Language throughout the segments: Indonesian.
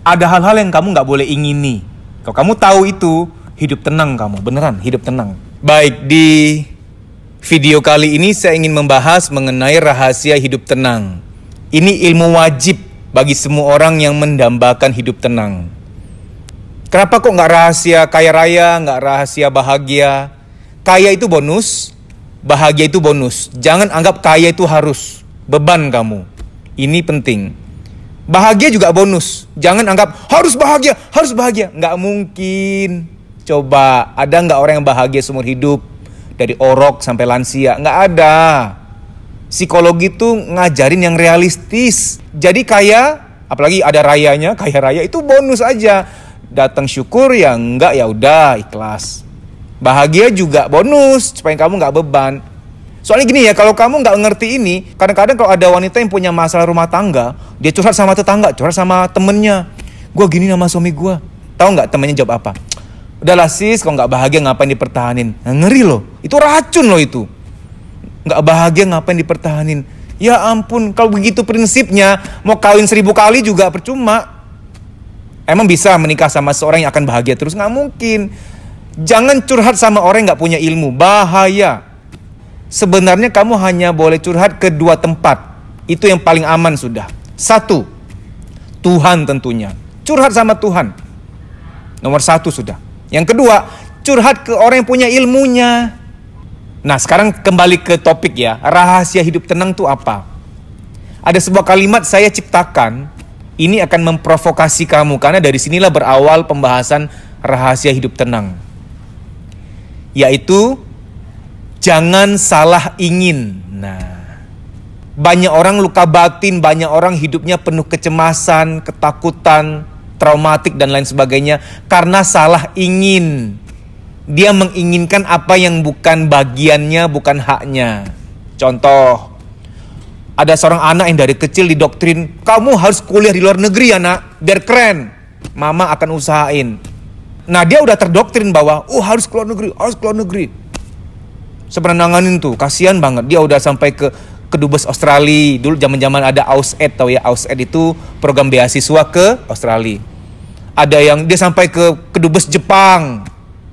Ada hal-hal yang kamu nggak boleh ingini. Kalau kamu tahu itu, hidup tenang kamu. Beneran, hidup tenang. Baik, di video kali ini saya ingin membahas mengenai rahasia hidup tenang. Ini ilmu wajib bagi semua orang yang mendambakan hidup tenang. Kenapa kok nggak rahasia kaya raya, nggak rahasia bahagia? Kaya itu bonus, bahagia itu bonus. Jangan anggap kaya itu harus, beban kamu. Ini penting. Bahagia juga bonus. Jangan anggap harus bahagia, harus bahagia. Nggak mungkin. Coba, ada nggak orang yang bahagia seumur hidup? Dari orok sampai lansia? Nggak ada. Psikologi tuh ngajarin yang realistis. Jadi kaya, apalagi ada rayanya, kaya raya itu bonus aja. Datang syukur, ya enggak, ya udah ikhlas. Bahagia juga bonus supaya kamu nggak beban. Soalnya gini ya, kalau kamu nggak ngerti ini, kadang-kadang kalau ada wanita yang punya masalah rumah tangga, dia curhat sama tetangga, curhat sama temennya. Gue gini sama suami gue. Tahu nggak temennya jawab apa? Udahlah sis, kalau nggak bahagia ngapain dipertahanin? Nah, ngeri loh, itu racun loh itu. Nggak bahagia ngapain dipertahanin? Ya ampun, kalau begitu prinsipnya, mau kawin 1000 kali juga percuma. Emang bisa menikah sama seorang yang akan bahagia terus? Nggak mungkin. Jangan curhat sama orang yang nggak punya ilmu, bahaya. Sebenarnya kamu hanya boleh curhat ke 2 tempat. Itu yang paling aman sudah. 1, Tuhan tentunya. Curhat sama Tuhan. Nomor 1 sudah. Yang kedua, curhat ke orang yang punya ilmunya. Nah, sekarang kembali ke topik ya. Rahasia hidup tenang itu apa? Ada sebuah kalimat saya ciptakan. Ini akan memprovokasi kamu. Karena dari sinilah berawal pembahasan rahasia hidup tenang. Yaitu, jangan salah ingin. Nah, banyak orang luka batin, banyak orang hidupnya penuh kecemasan, ketakutan, traumatik dan lain sebagainya. Karena salah ingin. Dia menginginkan apa yang bukan bagiannya, bukan haknya. Contoh, ada seorang anak yang dari kecil didoktrin, kamu harus kuliah di luar negeri anak, biar keren. Mama akan usahain. Nah, dia udah terdoktrin bahwa, harus keluar negeri, harus keluar negeri. Sebenarnya nanganin tuh, kasihan banget. Dia udah sampai ke kedubes Australia. Dulu zaman-zaman ada AusAid, tahu ya, AusAid itu program beasiswa ke Australia. Ada yang dia sampai ke kedubes Jepang.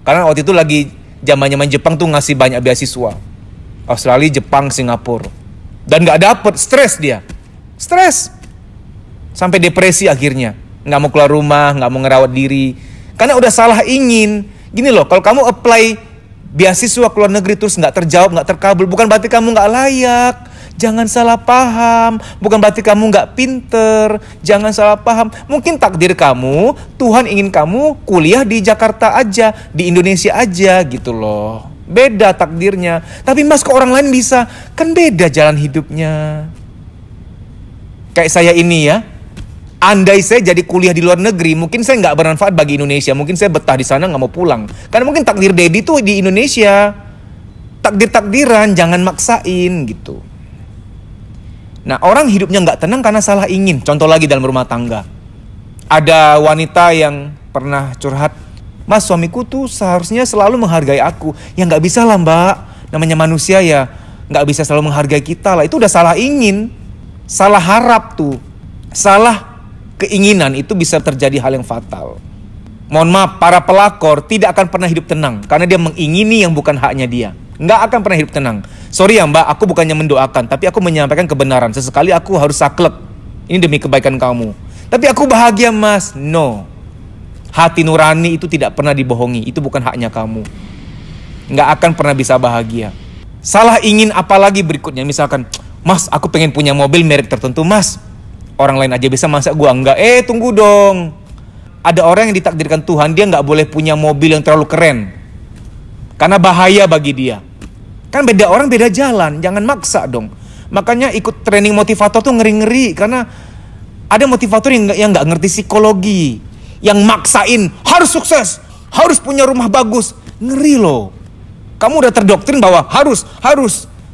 Karena waktu itu lagi zaman-zaman Jepang tuh ngasih banyak beasiswa. Australia, Jepang, Singapura. Dan gak dapet, stres dia. Stres. Sampai depresi akhirnya. Gak mau keluar rumah, gak mau ngerawat diri. Karena udah salah ingin. Gini loh, kalau kamu apply beasiswa ke luar negeri terus gak terjawab, gak terkabul, bukan berarti kamu gak layak. Jangan salah paham. Bukan berarti kamu gak pinter. Jangan salah paham. Mungkin takdir kamu, Tuhan ingin kamu kuliah di Jakarta aja, di Indonesia aja gitu loh. Beda takdirnya. Tapi mas, ke orang lain bisa. Kan beda jalan hidupnya. Kayak saya ini ya. Andai saya jadi kuliah di luar negeri, mungkin saya nggak bermanfaat bagi Indonesia. Mungkin saya betah di sana, nggak mau pulang. Karena mungkin takdir Dedi tuh di Indonesia. Takdir-takdiran, jangan maksain gitu. Nah, orang hidupnya nggak tenang karena salah ingin. Contoh lagi dalam rumah tangga. Ada wanita yang pernah curhat, mas, suamiku tuh seharusnya selalu menghargai aku. Ya nggak bisa lah mbak, namanya manusia ya nggak bisa selalu menghargai kita lah. Itu udah salah ingin, salah harap tuh, salah keinginan, itu bisa terjadi hal yang fatal. Mohon maaf, para pelakor tidak akan pernah hidup tenang karena dia mengingini yang bukan haknya dia. Nggak akan pernah hidup tenang. Sorry ya mbak, aku bukannya mendoakan, tapi aku menyampaikan kebenaran. Sesekali aku harus saklek, ini demi kebaikan kamu. Tapi aku bahagia mas, no. Hati nurani itu tidak pernah dibohongi. Itu bukan haknya kamu. Nggak akan pernah bisa bahagia. Salah ingin apalagi berikutnya. Misalkan, mas aku pengen punya mobil merek tertentu mas. Orang lain aja bisa, masa gua enggak? Tunggu dong. Ada orang yang ditakdirkan Tuhan, dia nggak boleh punya mobil yang terlalu keren. Karena bahaya bagi dia. Kan beda orang beda jalan. Jangan maksa dong. Makanya ikut training motivator tuh ngeri-ngeri. Karena ada motivator yang nggak ngerti psikologi. Yang maksain, harus sukses, harus punya rumah bagus. Ngeri loh. Kamu udah terdoktrin bahwa harus.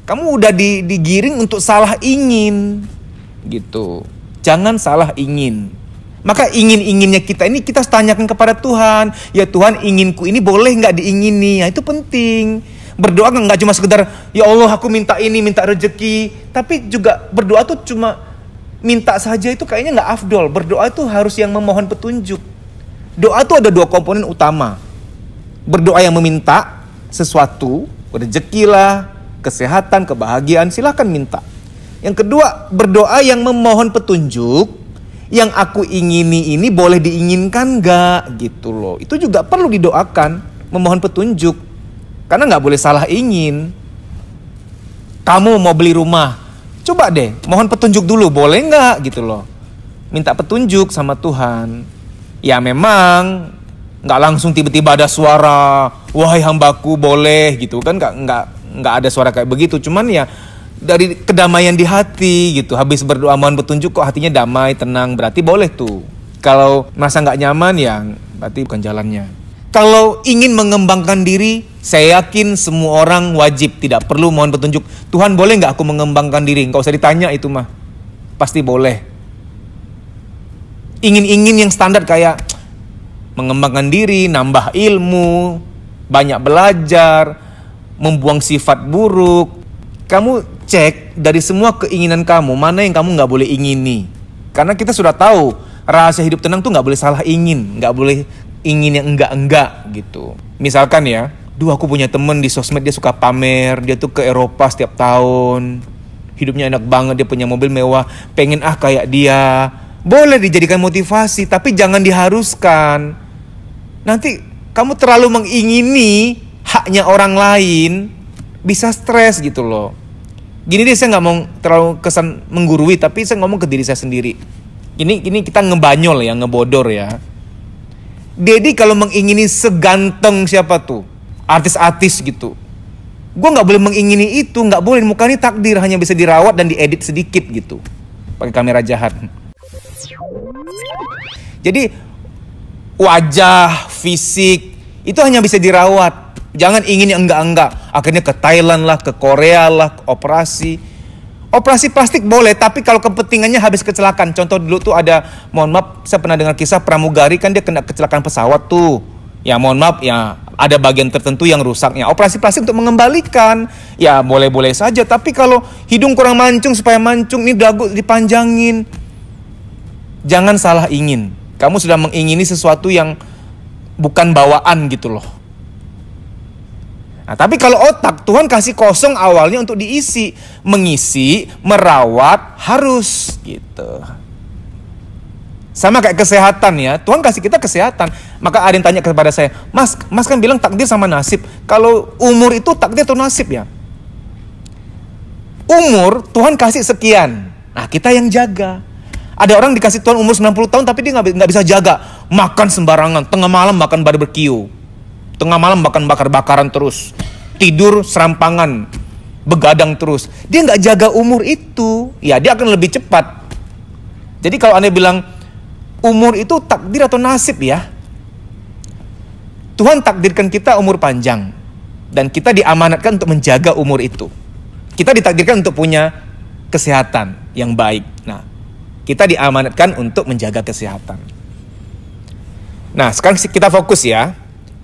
Kamu udah digiring untuk salah ingin. Gitu. Jangan salah ingin. Maka ingin-inginnya kita ini kita tanyakan kepada Tuhan. Ya Tuhan, inginku ini boleh nggak diingini? Nah, itu penting. Berdoa nggak cuma sekedar, ya Allah aku minta ini, minta rezeki. Tapi juga berdoa tuh cuma minta saja itu kayaknya nggak afdol. Berdoa itu harus yang memohon petunjuk. Doa itu ada 2 komponen utama. Berdoa yang meminta sesuatu, rezeki lah, kesehatan, kebahagiaan, silahkan minta. Yang kedua, berdoa yang memohon petunjuk, yang aku ingini ini boleh diinginkan nggak gitu loh. Itu juga perlu didoakan, memohon petunjuk. Karena nggak boleh salah ingin. Kamu mau beli rumah, coba deh, mohon petunjuk dulu, boleh nggak gitu loh. Minta petunjuk sama Tuhan. Ya memang nggak langsung tiba-tiba ada suara, wahai hambaku boleh gitu kan, nggak ada suara kayak begitu. Cuman ya dari kedamaian di hati gitu. Habis berdoa mohon petunjuk kok hatinya damai, tenang, berarti boleh tuh. Kalau merasa nggak nyaman ya berarti bukan jalannya. Kalau ingin mengembangkan diri, saya yakin semua orang wajib, tidak perlu mohon petunjuk. Tuhan boleh nggak aku mengembangkan diri? Nggak usah ditanya itu mah, pasti boleh. Ingin-ingin yang standar kayak mengembangkan diri, nambah ilmu, banyak belajar, membuang sifat buruk. Kamu cek dari semua keinginan kamu, mana yang kamu nggak boleh ingini. Karena kita sudah tahu, rahasia hidup tenang tuh nggak boleh salah ingin, nggak boleh ingin yang enggak-enggak gitu. Misalkan ya, aku punya temen di sosmed, dia suka pamer, dia tuh ke Eropa setiap tahun, hidupnya enak banget, dia punya mobil mewah, pengen kayak dia. Boleh dijadikan motivasi, tapi jangan diharuskan. Nanti kamu terlalu mengingini haknya orang lain, bisa stres gitu loh. Gini deh, saya nggak mau terlalu kesan menggurui, tapi saya ngomong ke diri saya sendiri. Ini kita ngebanyol ya, ngebodor ya. Dedi kalau mengingini seganteng siapa tuh? Artis-artis gitu. Gue nggak boleh mengingini itu, nggak boleh. Muka ini takdir, hanya bisa dirawat dan diedit sedikit gitu, pakai kamera jahat. Jadi wajah, fisik itu hanya bisa dirawat. Jangan ingin yang enggak-enggak. Akhirnya ke Thailand lah, ke Korea lah, operasi. Operasi plastik boleh, tapi kalau kepentingannya habis kecelakaan. Contoh dulu tuh ada, mohon maaf, saya pernah dengar kisah pramugari, kan dia kena kecelakaan pesawat tuh. Ya mohon maaf ya, ada bagian tertentu yang rusaknya. Operasi plastik untuk mengembalikan, ya boleh-boleh saja. Tapi kalau hidung kurang mancung, supaya mancung, ini dagu dipanjangin. Jangan salah ingin. Kamu sudah mengingini sesuatu yang bukan bawaan gitu loh. Nah, tapi kalau otak, Tuhan kasih kosong awalnya untuk diisi. Mengisi, merawat, harus gitu. Sama kayak kesehatan ya. Tuhan kasih kita kesehatan. Maka ada yang tanya kepada saya, Mas kan bilang takdir sama nasib. Kalau umur itu takdir atau nasib ya? Umur, Tuhan kasih sekian. Nah, kita yang jaga. Ada orang dikasih Tuhan umur 90 tahun tapi dia nggak bisa jaga. Makan sembarangan, tengah malam makan barbecue, tengah malam makan bakar-bakaran terus, tidur serampangan, begadang terus. Dia nggak jaga umur itu, ya dia akan lebih cepat. Jadi kalau Anda bilang umur itu takdir atau nasib ya, Tuhan takdirkan kita umur panjang dan kita diamanatkan untuk menjaga umur itu. Kita ditakdirkan untuk punya kesehatan yang baik. Nah, kita diamanatkan untuk menjaga kesehatan. Nah, sekarang kita fokus ya.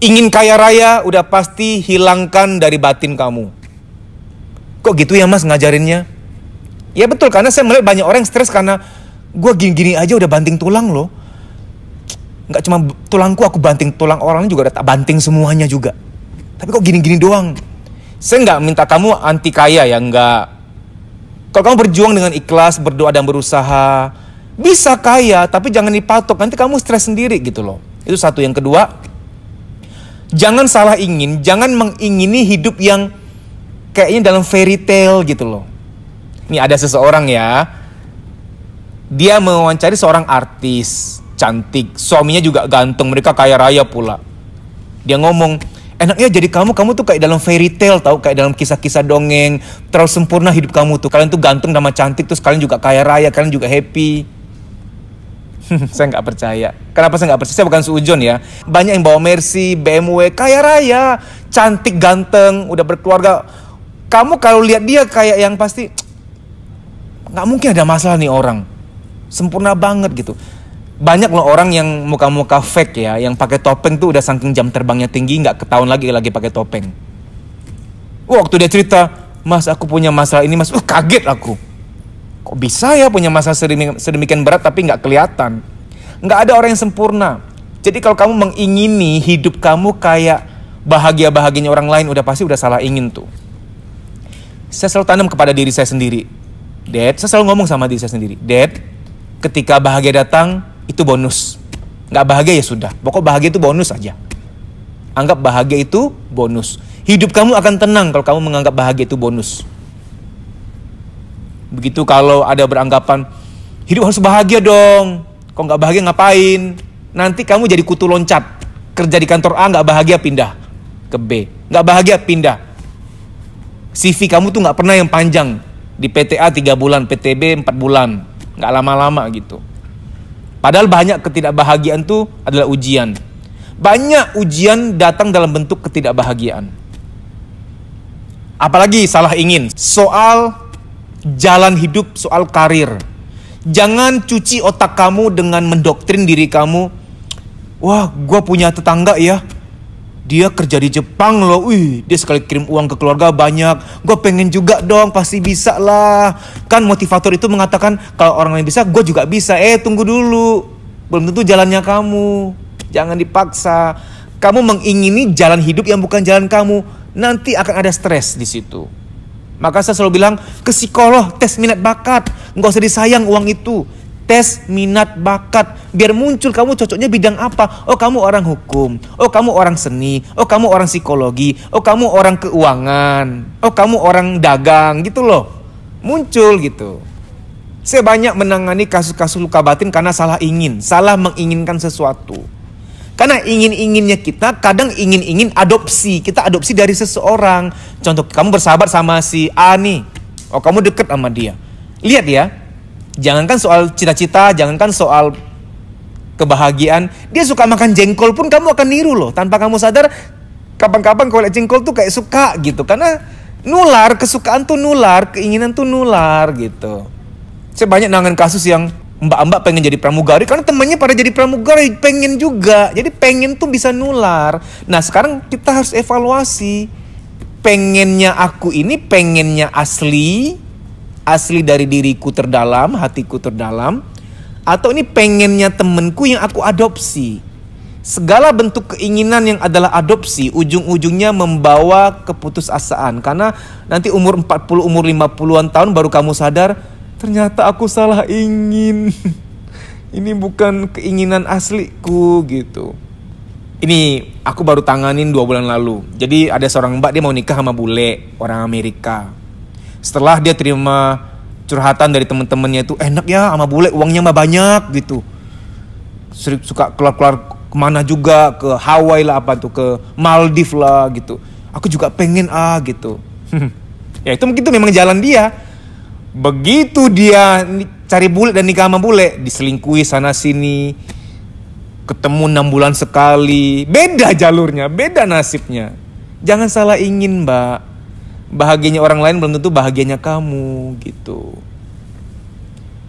Ingin kaya raya udah pasti hilangkan dari batin kamu. Kok gitu ya Mas ngajarinnya? Ya betul, karena saya melihat banyak orang stres karena gue gini-gini aja udah banting tulang loh. Nggak cuma tulangku, aku banting tulang orang juga udah tak banting semuanya juga. Tapi kok gini-gini doang? Saya nggak minta kamu anti kaya ya, nggak. Kalau kamu berjuang dengan ikhlas, berdoa dan berusaha, bisa kaya, tapi jangan dipatok, nanti kamu stres sendiri gitu loh. Itu satu. Yang kedua, jangan salah ingin, jangan mengingini hidup yang kayaknya dalam fairy tale gitu loh. Ini ada seseorang ya, dia mewawancari seorang artis, cantik, suaminya juga ganteng, mereka kaya raya pula. Dia ngomong, enaknya jadi kamu tuh kayak dalam fairy tale tau, kayak dalam kisah-kisah dongeng, terlalu sempurna hidup kamu tuh. Kalian tuh ganteng sama cantik, terus kalian juga kaya raya, kalian juga happy. Saya nggak percaya. Kenapa saya nggak percaya? Saya bukan suujon ya. Banyak yang bawa Mercy, BMW, kaya raya, cantik, ganteng, udah berkeluarga. Kamu kalau lihat dia kayak yang pasti, nggak mungkin ada masalah nih orang. Sempurna banget gitu. Banyak loh orang yang muka-muka fake ya, yang pakai topeng tuh udah saking jam terbangnya tinggi nggak ketahuan lagi pakai topeng. Waktu dia cerita, Mas aku punya masalah ini Mas, kaget aku. Kok bisa ya punya masalah sedemikian berat tapi nggak kelihatan? Nggak ada orang yang sempurna. Jadi kalau kamu mengingini hidup kamu kayak bahagia-bahagianya orang lain, udah pasti udah salah ingin tuh. Saya selalu tanam kepada diri saya sendiri. Dad, saya selalu ngomong sama diri saya sendiri. Dad, ketika bahagia datang, itu bonus. Nggak bahagia ya sudah. Pokok bahagia itu bonus aja. Anggap bahagia itu bonus. Hidup kamu akan tenang kalau kamu menganggap bahagia itu bonus. Begitu kalau ada beranggapan, hidup harus bahagia dong. Kalau nggak bahagia ngapain? Nanti kamu jadi kutu loncat. Kerja di kantor A nggak bahagia pindah ke B. Nggak bahagia pindah. CV kamu tuh nggak pernah yang panjang. Di PTA 3 bulan, PTB 4 bulan. Nggak lama-lama gitu. Padahal banyak ketidakbahagiaan tuh adalah ujian. Banyak ujian datang dalam bentuk ketidakbahagiaan. Apalagi salah ingin. Soal jalan hidup, soal karir. Jangan cuci otak kamu dengan mendoktrin diri kamu. Wah, gue punya tetangga ya. Dia kerja di Jepang loh. Wih, dia sekali kirim uang ke keluarga banyak. Gue pengen juga dong, pasti bisa lah. Kan motivator itu mengatakan kalau orang lain bisa, gue juga bisa. Tunggu dulu. Belum tentu jalannya kamu. Jangan dipaksa. Kamu mengingini jalan hidup yang bukan jalan kamu. Nanti akan ada stres di situ. Maka saya selalu bilang, ke psikolog, tes minat bakat. Nggak usah disayang uang itu. Tes minat bakat. Biar muncul kamu cocoknya bidang apa. Oh, kamu orang hukum. Oh, kamu orang seni. Oh, kamu orang psikologi. Oh, kamu orang keuangan. Oh, kamu orang dagang. Gitu loh. Muncul gitu. Saya banyak menangani kasus-kasus luka batin karena salah ingin. Salah menginginkan sesuatu. Karena ingin-inginnya kita kadang ingin-ingin adopsi. Kita adopsi dari seseorang. Contoh, kamu bersahabat sama si A nih. Oh, kamu deket sama dia. Lihat ya. Jangankan soal cita-cita, jangankan soal kebahagiaan. Dia suka makan jengkol pun kamu akan niru loh. Tanpa kamu sadar, kapan-kapan kalau lihat jengkol tuh kayak suka gitu. Karena nular, kesukaan tuh nular, keinginan tuh nular gitu. Saya banyak nangan kasus yang mbak-mbak pengen jadi pramugari karena temannya pada jadi pramugari, pengen juga. Jadi pengen tuh bisa nular. Nah, sekarang kita harus evaluasi. Pengennya aku ini pengennya asli dari diriku terdalam, hatiku terdalam, atau ini pengennya temenku yang aku adopsi. Segala bentuk keinginan yang adalah adopsi ujung-ujungnya membawa keputusasaan. Karena nanti umur 40, umur 50-an tahun baru kamu sadar, ternyata aku salah ingin. Ini bukan keinginan asliku gitu. Ini aku baru tanganin 2 bulan lalu. Jadi ada seorang mbak, dia mau nikah sama bule, orang Amerika. Setelah dia terima curhatan dari teman-temannya itu, enak ya sama bule, uangnya mah banyak gitu. Suka keluar-keluar kemana juga, ke Hawaii lah apa tuh, ke Maldives lah gitu. Aku juga pengen gitu. Ya itu mungkin itu memang jalan dia. Begitu dia cari bule dan nikah sama bule, diselingkuhi sana sini, ketemu 6 bulan sekali. Beda jalurnya, beda nasibnya. Jangan salah ingin, mbak. Bahagianya orang lain belum tentu bahagianya kamu gitu.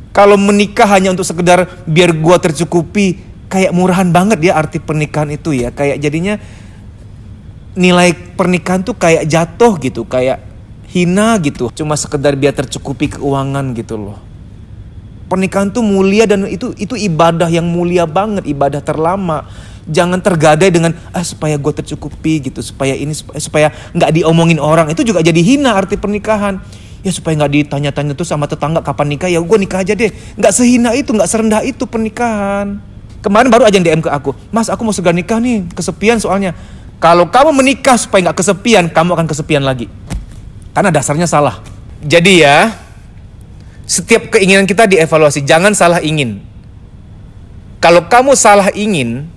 Kalau menikah hanya untuk sekedar biar gua tercukupi, kayak murahan banget ya arti pernikahan itu ya. Kayak jadinya nilai pernikahan tuh kayak jatuh gitu, kayak hina gitu. Cuma sekedar biar tercukupi keuangan gitu loh. Pernikahan tuh mulia dan itu ibadah yang mulia banget, ibadah terlama. Jangan tergadai dengan supaya gue tercukupi gitu, supaya ini supaya nggak diomongin orang. Itu juga jadi hina arti pernikahan. Ya supaya nggak ditanya-tanya tuh sama tetangga kapan nikah, ya gue nikah aja deh. Nggak sehina itu, nggak serendah itu pernikahan. Kemarin baru aja yang DM ke aku, Mas aku mau segera nikah nih, kesepian soalnya. Kalau kamu menikah supaya nggak kesepian, kamu akan kesepian lagi. Karena dasarnya salah. Jadi ya, setiap keinginan kita dievaluasi, jangan salah ingin. Kalau kamu salah ingin,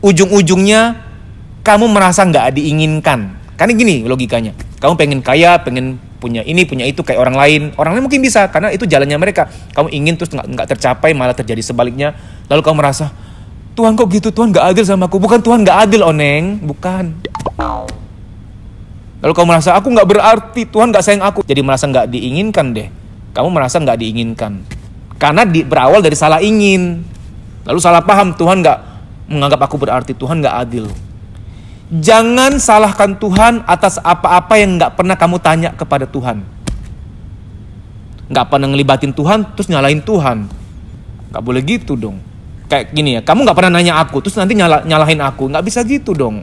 ujung-ujungnya kamu merasa nggak diinginkan. Karena gini logikanya, kamu pengen kaya, pengen punya ini, punya itu kayak orang lain. Orang lain mungkin bisa, karena itu jalannya mereka. Kamu ingin terus nggak tercapai, malah terjadi sebaliknya. Lalu kamu merasa, Tuhan kok gitu, Tuhan nggak adil sama aku. Bukan Tuhan nggak adil, Oneng, bukan. Lalu kamu merasa, aku nggak berarti, Tuhan nggak sayang aku. Jadi merasa nggak diinginkan deh. Kamu merasa nggak diinginkan. Karena berawal dari salah ingin. Lalu salah paham, Tuhan nggak menganggap aku berarti, Tuhan nggak adil. Jangan salahkan Tuhan atas apa-apa yang nggak pernah kamu tanya kepada Tuhan. nggak pernah ngelibatin Tuhan, terus nyalahin Tuhan. Nggak boleh gitu dong. Kayak gini ya, kamu nggak pernah nanya aku, terus nanti nyalahin aku. Nggak bisa gitu dong.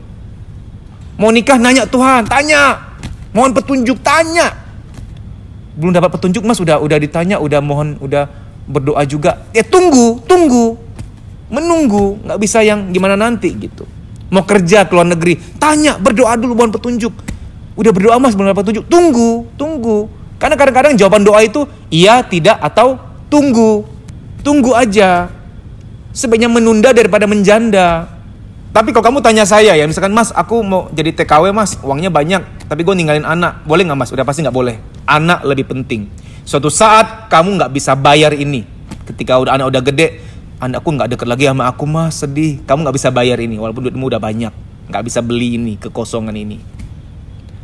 Mau nikah nanya Tuhan, tanya. Mohon petunjuk, tanya. Belum dapat petunjuk mas, udah ditanya, udah mohon, udah berdoa juga. Ya tunggu. Menunggu, nggak bisa yang gimana nanti gitu. Mau kerja ke luar negeri, tanya, berdoa dulu, mohon petunjuk. Udah berdoa mas, belum dapat petunjuk, tunggu. Karena kadang-kadang jawaban doa itu iya, tidak, atau tunggu aja. Sebaiknya menunda daripada menjanda. Tapi kalau kamu tanya saya ya, misalkan mas, aku mau jadi TKW mas, uangnya banyak, tapi gue ninggalin anak, boleh nggak mas? Udah pasti nggak boleh. Anak lebih penting. Suatu saat kamu nggak bisa bayar ini. Ketika anak udah gede, anakku nggak deket lagi sama aku mas, sedih. Kamu nggak bisa bayar ini, walaupun duitmu udah banyak, nggak bisa beli ini, kekosongan ini.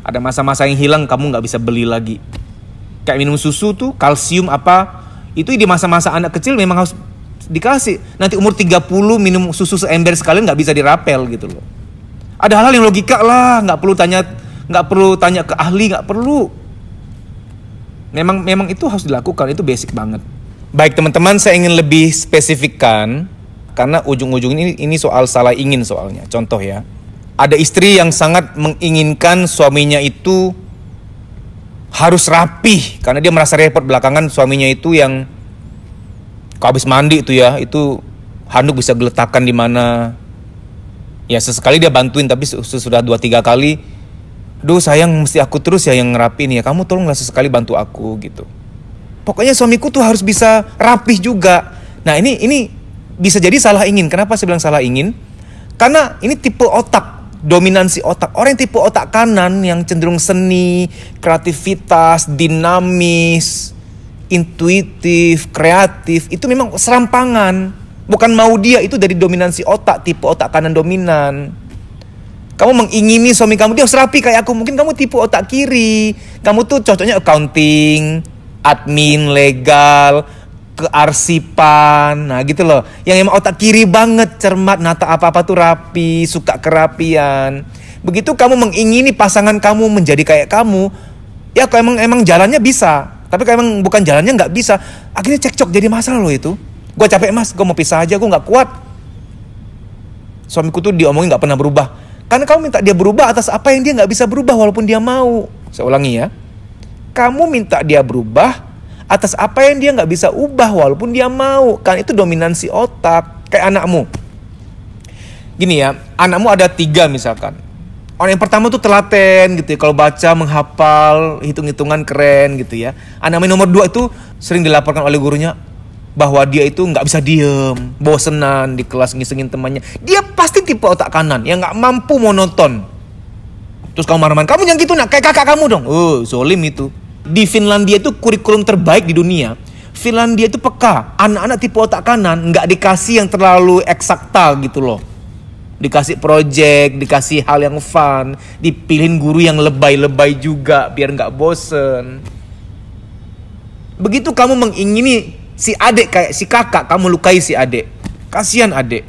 Ada masa-masa yang hilang, kamu nggak bisa beli lagi. Kayak minum susu tuh, kalsium apa, itu di masa-masa anak kecil memang harus dikasih. Nanti umur 30 minum susu seember sekalian nggak bisa dirapel gitu loh. Ada hal-hal yang logika lah, nggak perlu tanya ke ahli, nggak perlu. Memang itu harus dilakukan, itu basic banget. Baik teman-teman, saya ingin lebih spesifikkan karena ujung-ujung ini soal salah ingin soalnya. Contoh ya, ada istri yang sangat menginginkan suaminya itu harus rapih karena dia merasa repot belakangan suaminya itu yang kalau habis mandi itu ya, itu handuk bisa geletakan di mana. Ya sesekali dia bantuin, tapi sudah 2-3 kali, "Duh sayang, mesti aku terus ya yang ngerapiin ya, kamu tolonglah sesekali bantu aku," gitu. Pokoknya suamiku tuh harus bisa rapih juga. Nah ini bisa jadi salah ingin. Kenapa saya bilang salah ingin? Karena ini tipe otak, dominansi otak. Orang yang tipe otak kanan yang cenderung seni, kreativitas, dinamis, intuitif, kreatif, itu memang serampangan. Bukan mau dia, itu dari dominansi otak, tipe otak kanan dominan. Kamu mengingini suami kamu, dia harus rapi kayak aku. Mungkin kamu tipe otak kiri. Kamu tuh cocoknya accounting, admin, legal, kearsipan, nah gitu loh. Yang emang otak kiri banget, cermat, nata apa-apa tuh rapi, suka kerapian. Begitu kamu mengingini pasangan kamu menjadi kayak kamu, ya kalau emang jalannya bisa. Tapi kalau emang bukan jalannya nggak bisa, akhirnya cekcok jadi masalah loh itu. Gue capek mas, gue mau pisah aja, gue nggak kuat. Suamiku tuh diomongin nggak pernah berubah. Karena kamu minta dia berubah atas apa yang dia nggak bisa berubah walaupun dia mau. Saya ulangi ya. Kamu minta dia berubah atas apa yang dia nggak bisa ubah walaupun dia mau. Kan itu dominansi otak. Kayak anakmu. Gini ya, anakmu ada 3 misalkan. Orang yang pertama tuh telaten gitu ya. Kalau baca, menghafal, hitung-hitungan keren gitu ya. Anak nomor 2 itu sering dilaporkan oleh gurunya bahwa dia itu nggak bisa diem, bosenan di kelas, ngisengin temannya. Dia pasti tipe otak kanan yang nggak mampu monoton. Terus kamu marah-marah, kamu jangan gitu nak, kayak kakak kamu dong. Zolim itu. Di Finlandia itu kurikulum terbaik di dunia. Finlandia itu peka. Anak-anak tipe otak kanan nggak dikasih yang terlalu eksakta gitu loh. Dikasih project, dikasih hal yang fun, dipilihin guru yang lebay-lebay juga biar nggak bosen. Begitu kamu mengingini si adik kayak si kakak, kamu lukai si adik. Kasihan adik.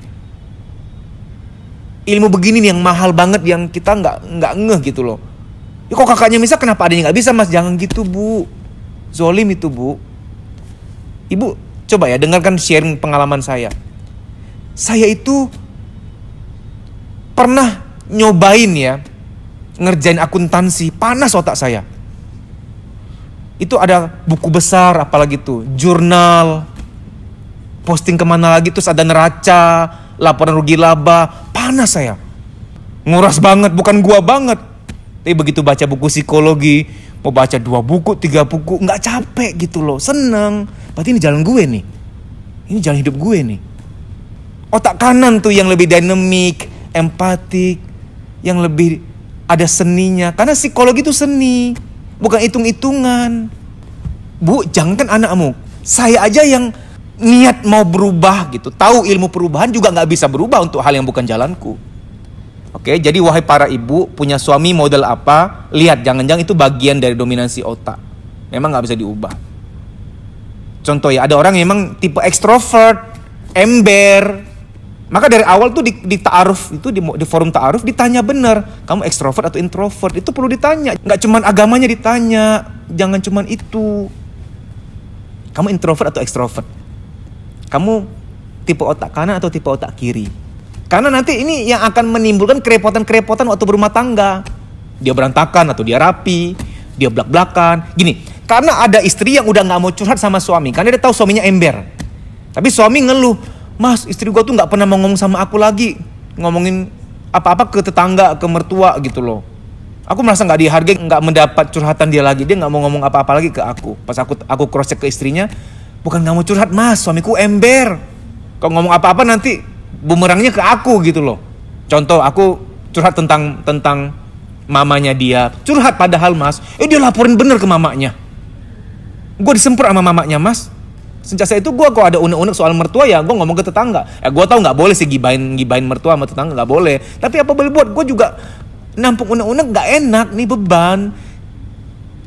Ilmu begini nih yang mahal banget yang kita nggak ngeh gitu loh. Ya kok kakaknya bisa, kenapa adanya nggak bisa mas? Jangan gitu bu, zolim itu bu. Ibu coba ya dengarkan sharing pengalaman saya. Saya itu pernah nyobain ya ngerjain akuntansi, panas otak saya. Itu ada buku besar apalagi tuh, jurnal, posting kemana lagi, terus ada neraca, laporan rugi laba, panas saya. Nguras banget, bukan gua banget. Tapi begitu baca buku psikologi, mau baca 2 buku, 3 buku, nggak capek gitu loh, seneng. Berarti ini jalan gue nih, ini jalan hidup gue nih. Otak kanan tuh yang lebih dinamik, empatik, yang lebih ada seninya. Karena psikologi itu seni, bukan hitung-hitungan. Bu, jangankan anakmu, saya aja yang niat mau berubah gitu, tahu ilmu perubahan juga nggak bisa berubah untuk hal yang bukan jalanku. Oke, jadi wahai para ibu, punya suami model apa, lihat, jangan-jangan itu bagian dari dominansi otak. Memang nggak bisa diubah. Contoh ya, ada orang yang memang tipe ekstrovert, ember. Maka dari awal tuh di ta'aruf itu, di forum ta'aruf ditanya bener, kamu ekstrovert atau introvert, itu perlu ditanya. Nggak cuman agamanya ditanya, jangan cuman itu. Kamu introvert atau ekstrovert? Kamu tipe otak kanan atau tipe otak kiri? Karena nanti ini yang akan menimbulkan kerepotan-kerepotan waktu berumah tangga. Dia berantakan atau dia rapi, dia belak-belakan. Gini, karena ada istri yang udah gak mau curhat sama suami, karena dia tahu suaminya ember. Tapi suami ngeluh, "Mas, istri gua tuh gak pernah mau ngomong sama aku lagi. Ngomongin apa-apa ke tetangga, ke mertua gitu loh. Aku merasa gak dihargai, gak mendapat curhatan dia lagi. Dia gak mau ngomong apa-apa lagi ke aku." Pas aku cross check ke istrinya, "Bukan gak mau curhat, Mas, suamiku ember. Kalau ngomong apa-apa nanti bumerangnya ke aku gitu loh." Contoh, aku curhat tentang mamanya dia. Curhat padahal Mas, dia laporin bener ke mamanya. Gue disemprot sama mamanya Mas. Sejak saat itu gue kalau ada unek-unek soal mertua ya gue ngomong ke tetangga. Ya gue tahu gak boleh sih gibain mertua sama tetangga, gak boleh. Tapi apa boleh buat, gue juga nampung unek-unek gak enak nih, beban.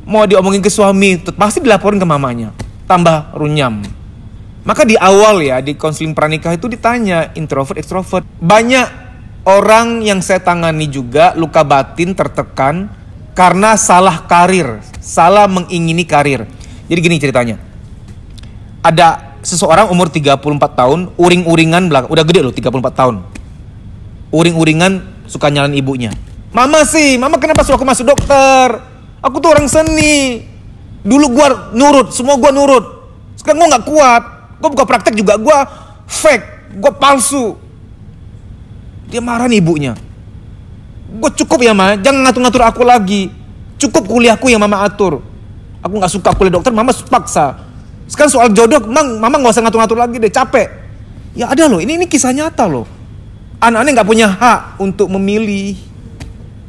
Mau diomongin ke suami, pasti dilaporin ke mamanya. Tambah runyam. Maka di awal ya, di konseling pranikah itu ditanya introvert, extrovert. Banyak orang yang saya tangani juga luka batin, tertekan karena salah karir, salah mengingini karir. Jadi gini ceritanya. Ada seseorang umur 34 tahun, uring-uringan belakang, udah gede loh 34 tahun. Uring-uringan suka nyalain ibunya. Mama kenapa suruh aku masuk dokter? Aku tuh orang seni. Dulu gua nurut, semua gua nurut. Sekarang gua gak kuat. Gua buka praktek juga gua fake, gua palsu. Dia marah nih ibunya. Gua cukup ya Ma, jangan ngatur-ngatur aku lagi. Cukup kuliahku yang Mama atur. Aku gak suka kuliah dokter, Mama paksa. Sekarang soal jodoh, Mama gak usah ngatur-ngatur lagi deh, capek. Ya ada loh, ini kisah nyata loh. Anak-anaknya gak punya hak untuk memilih.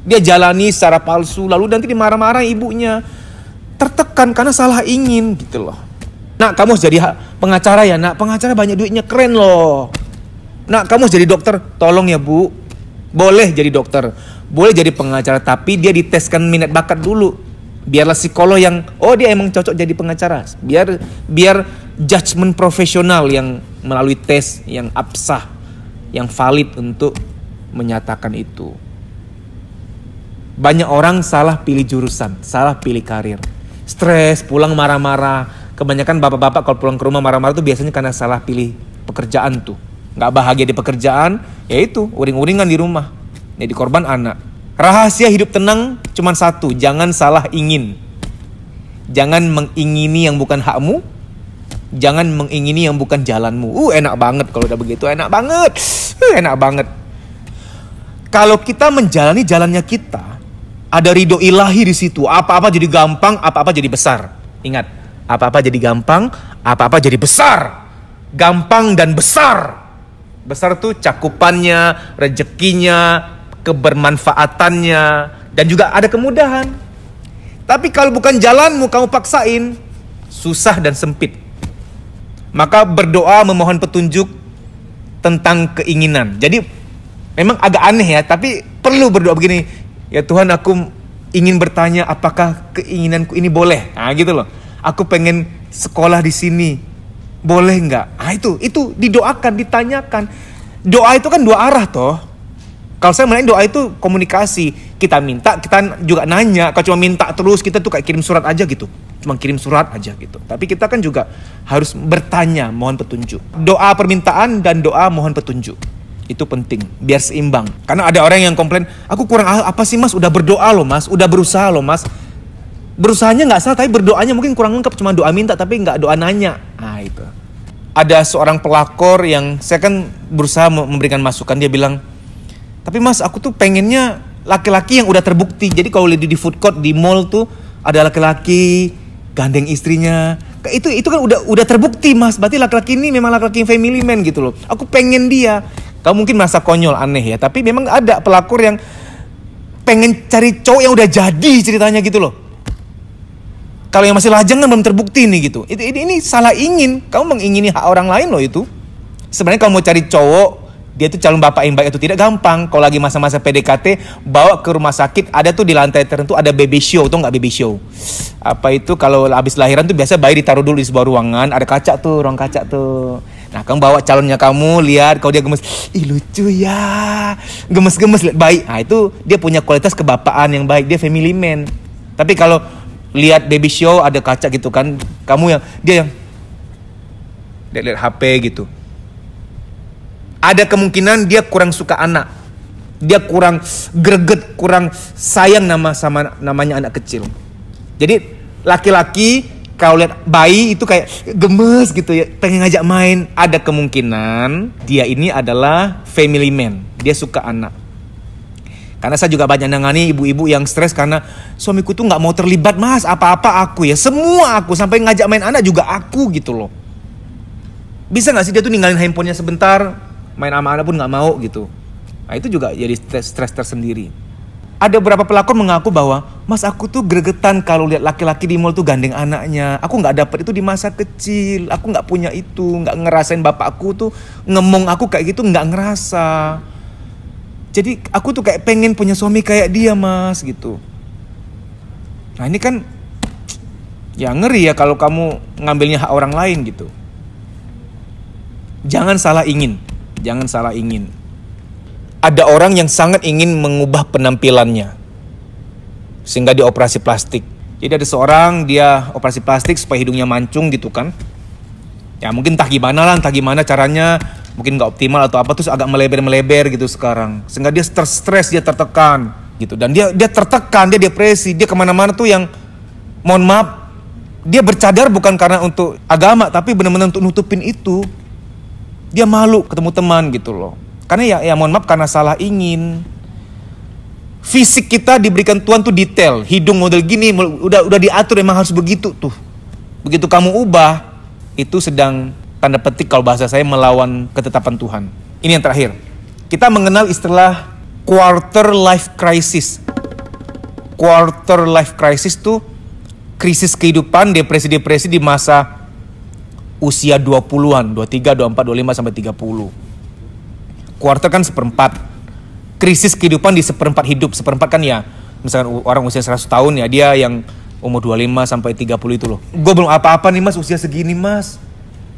Dia jalani secara palsu, lalu nanti dimarah-marah ibunya. Tertekan karena salah ingin gitu loh. Nak, kamu harus jadi pengacara ya nak. Pengacara banyak duitnya, keren loh. Nak, kamu harus jadi dokter. Tolong ya Bu. Boleh jadi dokter, boleh jadi pengacara, tapi dia diteskan minat bakat dulu. Biarlah psikolog yang, dia emang cocok jadi pengacara. Biar judgement profesional yang melalui tes yang absah, yang valid untuk menyatakan itu. Banyak orang salah pilih jurusan, salah pilih karir. Stres, pulang marah-marah. Kebanyakan bapak-bapak kalau pulang ke rumah marah-marah itu biasanya karena salah pilih pekerjaan tuh. Gak bahagia di pekerjaan, yaitu uring-uringan di rumah. Jadi korban anak. Rahasia hidup tenang cuma satu, jangan salah ingin. Jangan mengingini yang bukan hakmu, jangan mengingini yang bukan jalanmu. Enak banget kalau udah begitu, enak banget. Enak banget. Kalau kita menjalani jalannya kita, ada ridho ilahi di situ. Apa-apa jadi gampang, apa-apa jadi besar. Ingat, apa-apa jadi gampang, apa-apa jadi besar. Gampang dan besar. Besar tuh cakupannya, rezekinya, kebermanfaatannya, dan juga ada kemudahan. Tapi kalau bukan jalanmu kamu paksain, susah dan sempit. Maka berdoa memohon petunjuk tentang keinginan. Jadi memang agak aneh ya, tapi perlu berdoa begini. Ya Tuhan, aku ingin bertanya apakah keinginanku ini boleh? Nah gitu loh. Aku pengen sekolah di sini. Boleh nggak? Itu didoakan, ditanyakan. Doa itu kan dua arah toh. Kalau saya melihat doa itu komunikasi. Kita minta, kita juga nanya. Kalau cuma minta terus, kita tuh kayak kirim surat aja gitu. Cuma kirim surat aja gitu. Tapi kita kan juga harus bertanya, mohon petunjuk. Doa permintaan dan doa mohon petunjuk. Itu penting, biar seimbang. Karena ada orang yang komplain, aku kurang apa sih Mas? Udah berdoa loh Mas, udah berusaha loh Mas. Berusahanya nggak salah, tapi berdoanya mungkin kurang lengkap. Cuma doa minta, tapi nggak doa nanya. Nah itu. Ada seorang pelakor yang saya kan berusaha memberikan masukan. Dia bilang, tapi Mas, aku tuh pengennya laki-laki yang udah terbukti. Jadi kalau di food court, di mall tuh ada laki-laki gandeng istrinya. Itu kan udah terbukti Mas. Berarti laki-laki ini memang laki-laki family man gitu loh. Aku pengen dia. Kamu mungkin merasa konyol, aneh ya. Tapi memang ada pelakor yang pengen cari cowok yang udah jadi ceritanya gitu loh. Kalau yang masih lajang kan belum terbukti nih gitu. Ini salah ingin. Kamu mengingini hak orang lain loh itu. Sebenarnya kalau mau cari cowok, dia tuh calon bapak yang baik itu tidak gampang. Kalau lagi masa-masa PDKT, bawa ke rumah sakit, ada tuh di lantai tertentu ada baby show, tau nggak baby show? Apa itu kalau habis lahiran tuh biasa bayi ditaruh dulu di sebuah ruangan, ada kaca tuh, ruang kaca tuh. Nah, kamu bawa calonnya kamu, lihat kalau dia gemes, ih lucu ya, gemes-gemes lihat bayi. Nah, itu dia punya kualitas kebapaan yang baik, dia family man. Tapi kalau lihat baby show ada kaca gitu kan, kamu yang dia yang lihat HP gitu. Ada kemungkinan dia kurang suka anak. Dia kurang greget, kurang sayang namanya anak kecil. Jadi laki-laki kalau lihat bayi itu kayak gemes gitu ya, pengen ngajak main. Ada kemungkinan dia ini adalah family man. Dia suka anak. Karena saya juga banyak nangani ibu-ibu yang stres karena suamiku tuh nggak mau terlibat mas, apa-apa aku ya, semua aku, sampai ngajak main anak juga aku gitu loh. Bisa nggak sih dia tuh ninggalin handphonenya sebentar, main sama anak pun nggak mau gitu. Nah itu juga jadi stres tersendiri. Ada beberapa pelakon mengaku bahwa mas aku tuh gregetan kalau lihat laki-laki di mall tuh gandeng anaknya. Aku nggak dapet itu di masa kecil, aku nggak punya itu, nggak ngerasain bapakku tuh ngemong aku kayak gitu, nggak ngerasa. Jadi aku tuh kayak pengen punya suami kayak dia mas gitu. Nah ini kan ya ngeri ya kalau kamu ngambilnya hak orang lain gitu. Jangan salah ingin. Jangan salah ingin. Ada orang yang sangat ingin mengubah penampilannya sehingga dia operasi plastik. Jadi ada seorang dia operasi plastik supaya hidungnya mancung gitu kan. Ya mungkin entah gimana caranya. Mungkin gak optimal atau apa, terus agak melebar gitu sekarang. Sehingga dia stres, dia tertekan gitu. Dan dia tertekan, dia depresi, dia kemana-mana tuh yang, mohon maaf, dia bercadar bukan karena untuk agama, tapi benar-benar untuk nutupin itu. Dia malu ketemu teman gitu loh. Karena ya mohon maaf, karena salah ingin. Fisik kita diberikan Tuhan tuh detail. Hidung model gini, udah diatur, emang harus begitu tuh. Begitu kamu ubah, itu sedang tanda petik kalau bahasa saya melawan ketetapan Tuhan. Ini yang terakhir. Kita mengenal istilah quarter life crisis. Quarter life crisis tuh krisis kehidupan, depresi-depresi di masa usia 20-an, 23, 24, 25 sampai 30. Quarter kan seperempat. Krisis kehidupan di seperempat hidup. Seperempat kan ya, misalkan orang usia 100 tahun ya, dia yang umur 25 sampai 30 itu loh. Gue belum apa-apa nih mas, usia segini mas.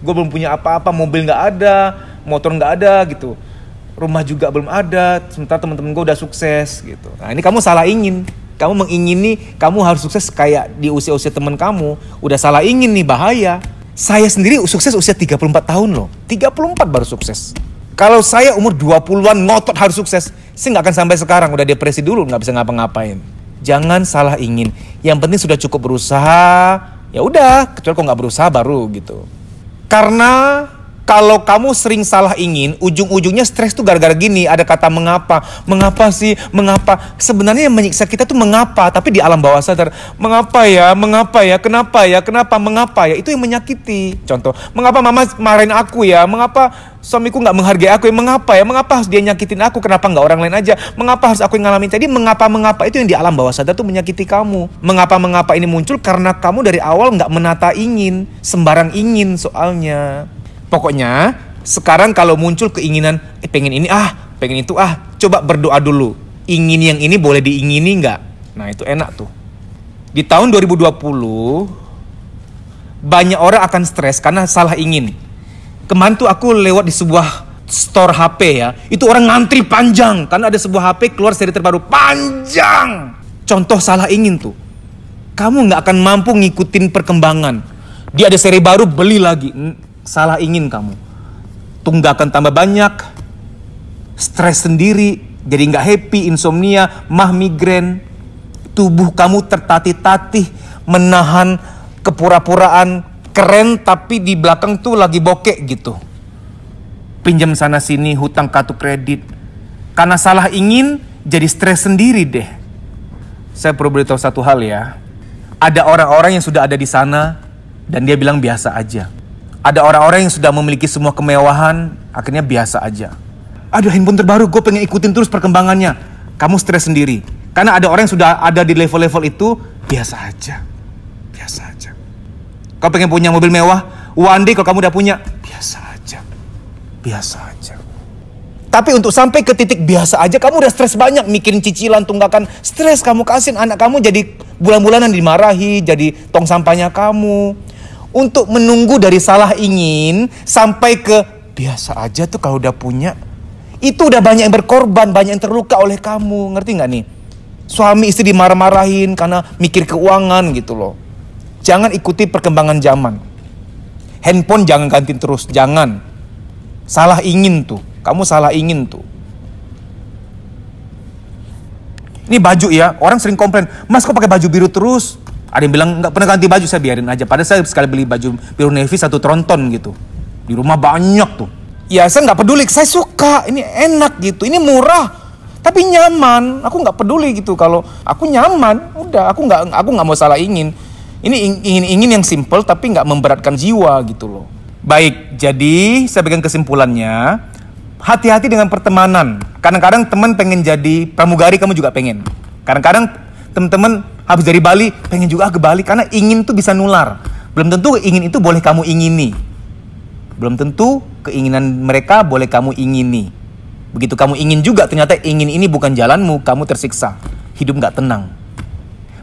Gue belum punya apa-apa, mobil gak ada, motor gak ada gitu. Rumah juga belum ada, sementara teman-teman gue udah sukses gitu. Nah ini kamu salah ingin. Kamu mengingini, kamu harus sukses kayak di usia-usia teman kamu. Udah salah ingin nih, bahaya. Saya sendiri sukses usia 34 tahun loh. 34 baru sukses. Kalau saya umur 20-an ngotot harus sukses, saya gak akan sampai sekarang. Udah depresi dulu, gak bisa ngapa-ngapain. Jangan salah ingin. Yang penting sudah cukup berusaha. Ya udah, kecuali kalau gak berusaha baru gitu. Karena kalau kamu sering salah ingin, ujung-ujungnya stres tuh gara-gara gini. Ada kata mengapa. Mengapa sih? Mengapa? Sebenarnya yang menyiksa kita tuh mengapa. Tapi di alam bawah sadar. Mengapa ya? Mengapa ya? Kenapa ya? Kenapa? Mengapa ya? Itu yang menyakiti. Contoh. Mengapa mama marahin aku ya? Mengapa suamiku gak menghargai aku ya? Mengapa ya? Mengapa harus dia nyakitin aku? Kenapa gak orang lain aja? Mengapa harus aku yang ngalamin? Jadi mengapa-mengapa itu yang di alam bawah sadar tuh menyakiti kamu. Mengapa-mengapa ini muncul karena kamu dari awal gak menata ingin. Sembarang ingin soalnya. Pokoknya sekarang kalau muncul keinginan pengen ini pengen itu coba berdoa dulu. Ingin yang ini boleh diingini nggak? Nah itu enak tuh. Di tahun 2020 banyak orang akan stres karena salah ingin. Kemarin tuh aku lewat di sebuah store HP ya. Itu orang ngantri panjang karena ada sebuah HP keluar seri terbaru panjang. Contoh salah ingin tuh. Kamu nggak akan mampu ngikutin perkembangan. Dia ada seri baru, beli lagi. Salah ingin kamu. Tunggakan tambah banyak, stres sendiri, jadi nggak happy, insomnia, migrain. Tubuh kamu tertatih-tatih, menahan kepura-puraan keren tapi di belakang tuh lagi bokek gitu. Pinjam sana sini, hutang kartu kredit. Karena salah ingin, jadi stres sendiri deh. Saya perlu beritahu satu hal ya. Ada orang-orang yang sudah ada di sana dan dia bilang biasa aja. Ada orang-orang yang sudah memiliki semua kemewahan, akhirnya biasa aja. Aduh, handphone terbaru, gue pengen ikutin terus perkembangannya. Kamu stres sendiri. Karena ada orang yang sudah ada di level-level itu, biasa aja. Biasa aja. Kau pengen punya mobil mewah, one day kalau kamu udah punya, biasa aja. Biasa aja. Tapi untuk sampai ke titik biasa aja, kamu udah stres banyak, mikirin cicilan, tunggakan. Stres kamu, kasihin anak kamu jadi bulan-bulanan dimarahi, jadi tong sampahnya kamu. Untuk menunggu dari salah ingin sampai ke biasa aja tuh kalau udah punya. Itu udah banyak yang berkorban, banyak yang terluka oleh kamu. Ngerti gak nih? Suami istri dimarah-marahin karena mikir keuangan gitu loh. Jangan ikuti perkembangan zaman. Handphone jangan ganti terus, jangan. Salah ingin tuh, kamu salah ingin tuh. Ini baju ya, orang sering komplain, Mas kok pakai baju biru terus? Ada yang bilang nggak pernah ganti baju, saya biarin aja. Padahal saya sekali beli baju biru navy 1 tronton gitu. Di rumah banyak tuh. Ya saya nggak peduli, saya suka, ini enak gitu, ini murah, tapi nyaman. Aku nggak peduli gitu, kalau aku nyaman, udah aku nggak mau salah ingin. Ini ingin yang simple tapi nggak memberatkan jiwa gitu loh. Baik, jadi saya berikan kesimpulannya, hati-hati dengan pertemanan. Kadang-kadang teman pengen jadi pramugari, kamu juga pengen. Kadang-kadang teman-teman habis dari Bali pengen juga ke Bali, karena ingin tuh bisa nular. Belum tentu ingin itu boleh kamu ingini. Belum tentu keinginan mereka boleh kamu ingini. Begitu kamu ingin juga, ternyata ingin ini bukan jalanmu, kamu tersiksa. Hidup gak tenang.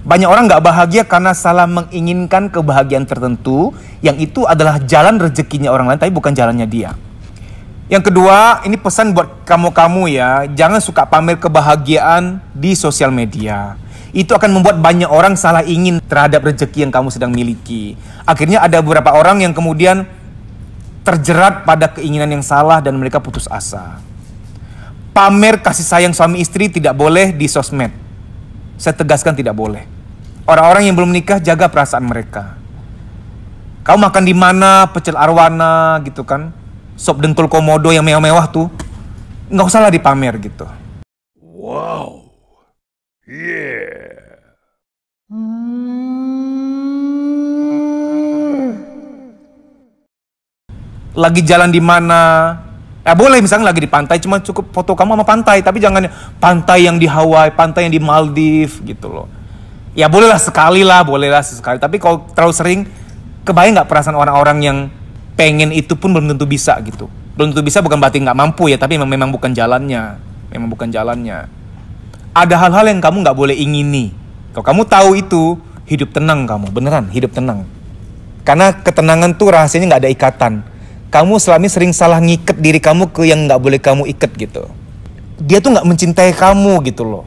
Banyak orang gak bahagia karena salah menginginkan kebahagiaan tertentu, yang itu adalah jalan rezekinya orang lain, tapi bukan jalannya dia. Yang kedua, ini pesan buat kamu-kamu ya, jangan suka pamer kebahagiaan di sosial media. Itu akan membuat banyak orang salah ingin terhadap rezeki yang kamu sedang miliki. Akhirnya ada beberapa orang yang kemudian terjerat pada keinginan yang salah dan mereka putus asa. Pamer kasih sayang suami istri tidak boleh di sosmed. Saya tegaskan tidak boleh. Orang-orang yang belum menikah, jaga perasaan mereka. Kamu makan di mana, pecel arwana gitu kan, sop dengkul komodo yang mewah-mewah tuh, nggak usah lah dipamer gitu. Wow, yeah. Lagi jalan di mana, boleh misalnya lagi di pantai, cuma cukup foto kamu sama pantai, tapi jangan pantai yang di Hawaii, pantai yang di Maldives gitu loh. Ya bolehlah sekali, tapi kalau terlalu sering, kebayang nggak perasaan orang-orang yang pengen itu pun belum tentu bisa gitu. Belum tentu bisa bukan berarti nggak mampu ya, tapi memang bukan jalannya. Ada hal-hal yang kamu nggak boleh ingini. Kalau kamu tahu itu, hidup tenang kamu, beneran hidup tenang. Karena ketenangan tuh rahasianya nggak ada ikatan. Kamu selama ini sering salah ngikat diri kamu ke yang nggak boleh kamu ikat gitu. Dia tuh nggak mencintai kamu gitu loh.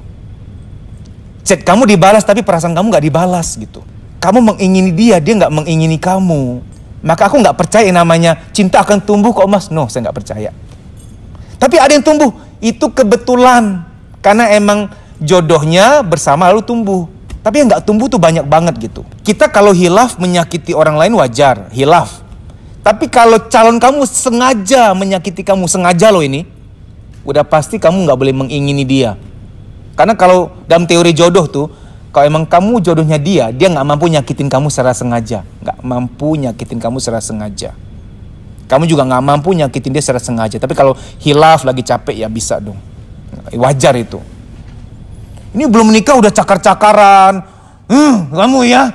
Chat kamu dibalas tapi perasaan kamu nggak dibalas gitu. Kamu mengingini dia nggak mengingini kamu. Maka aku nggak percaya namanya cinta akan tumbuh kok mas. No, saya nggak percaya. Tapi ada yang tumbuh, itu kebetulan. Karena emang jodohnya bersama lalu tumbuh. Tapi yang nggak tumbuh tuh banyak banget gitu. Kita kalau hilaf menyakiti orang lain wajar, hilaf. Tapi kalau calon kamu sengaja menyakiti kamu, sengaja loh ini, udah pasti kamu nggak boleh mengingini dia. Karena kalau dalam teori jodoh tuh, kalau emang kamu jodohnya dia nggak mampu nyakitin kamu secara sengaja. Kamu juga nggak mampu nyakitin dia secara sengaja. Tapi kalau hilaf lagi capek ya bisa dong. Wajar itu. Ini belum menikah udah cakar-cakaran. Kamu ya,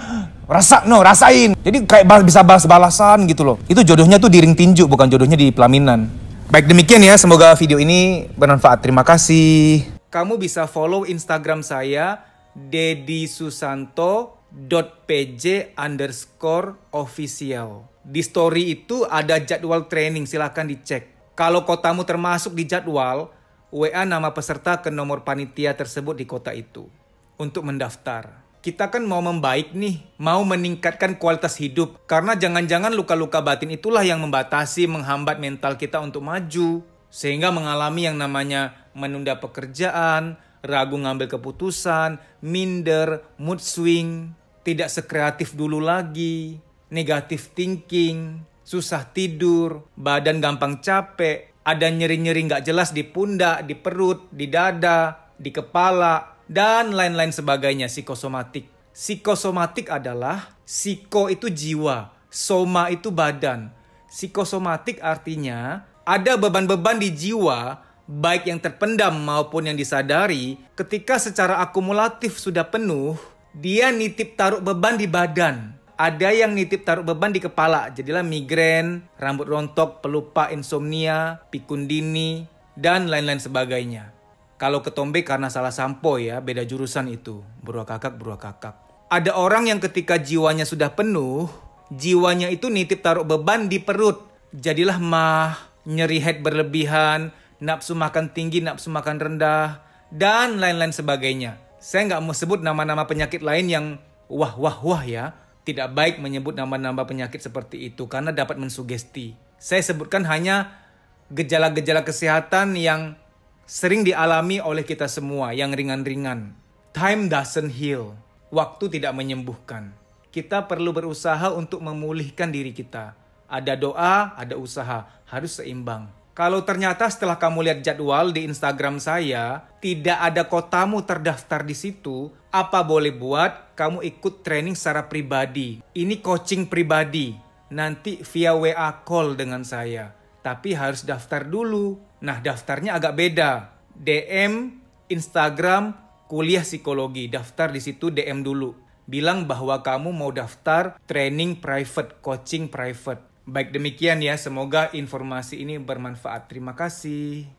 rasain. Jadi kayak bisa balas-balasan gitu loh. Itu jodohnya tuh di ring tinju, bukan jodohnya di pelaminan. Baik demikian ya, semoga video ini bermanfaat. Terima kasih. Kamu bisa follow Instagram saya deddysusanto.pj_official. Di story itu ada jadwal training, silahkan dicek. Kalau kotamu termasuk di jadwal, WA nama peserta ke nomor panitia tersebut di kota itu untuk mendaftar. Kita kan mau membaik nih, mau meningkatkan kualitas hidup. Karena jangan-jangan luka-luka batin itulah yang membatasi, menghambat mental kita untuk maju. Sehingga mengalami yang namanya menunda pekerjaan, ragu ngambil keputusan, minder, mood swing, tidak sekreatif dulu lagi, negatif thinking, susah tidur, badan gampang capek, ada nyeri-nyeri nggak jelas di pundak, di perut, di dada, di kepala, dan lain-lain sebagainya, psikosomatik. Psikosomatik adalah, psiko itu jiwa, soma itu badan. Psikosomatik artinya, ada beban-beban di jiwa, baik yang terpendam maupun yang disadari, ketika secara akumulatif sudah penuh, dia nitip taruh beban di badan. Ada yang nitip taruh beban di kepala, jadilah migrain, rambut rontok, pelupa, insomnia, pikun dini, dan lain-lain sebagainya. Kalau ketombe karena salah sampo ya, beda jurusan itu, beruak kakak. Ada orang yang ketika jiwanya sudah penuh, jiwanya itu nitip taruh beban di perut, jadilah mah, nyeri head berlebihan, nafsu makan tinggi, nafsu makan rendah, dan lain-lain sebagainya. Saya nggak mau sebut nama-nama penyakit lain yang wah ya. Tidak baik menyebut nama-nama penyakit seperti itu karena dapat mensugesti. Saya sebutkan hanya gejala-gejala kesehatan yang sering dialami oleh kita semua, yang ringan-ringan. Time doesn't heal. Waktu tidak menyembuhkan. Kita perlu berusaha untuk memulihkan diri kita. Ada doa, ada usaha. Harus seimbang. Kalau ternyata setelah kamu lihat jadwal di Instagram saya, tidak ada kotamu terdaftar di situ, apa boleh buat kamu ikut training secara pribadi. Ini coaching pribadi. Nanti via WA call dengan saya. Tapi harus daftar dulu. Nah, daftarnya agak beda. DM, Instagram, kuliah psikologi. Daftar di situ DM dulu. Bilang bahwa kamu mau daftar training private, coaching private. Baik demikian ya, semoga informasi ini bermanfaat. Terima kasih.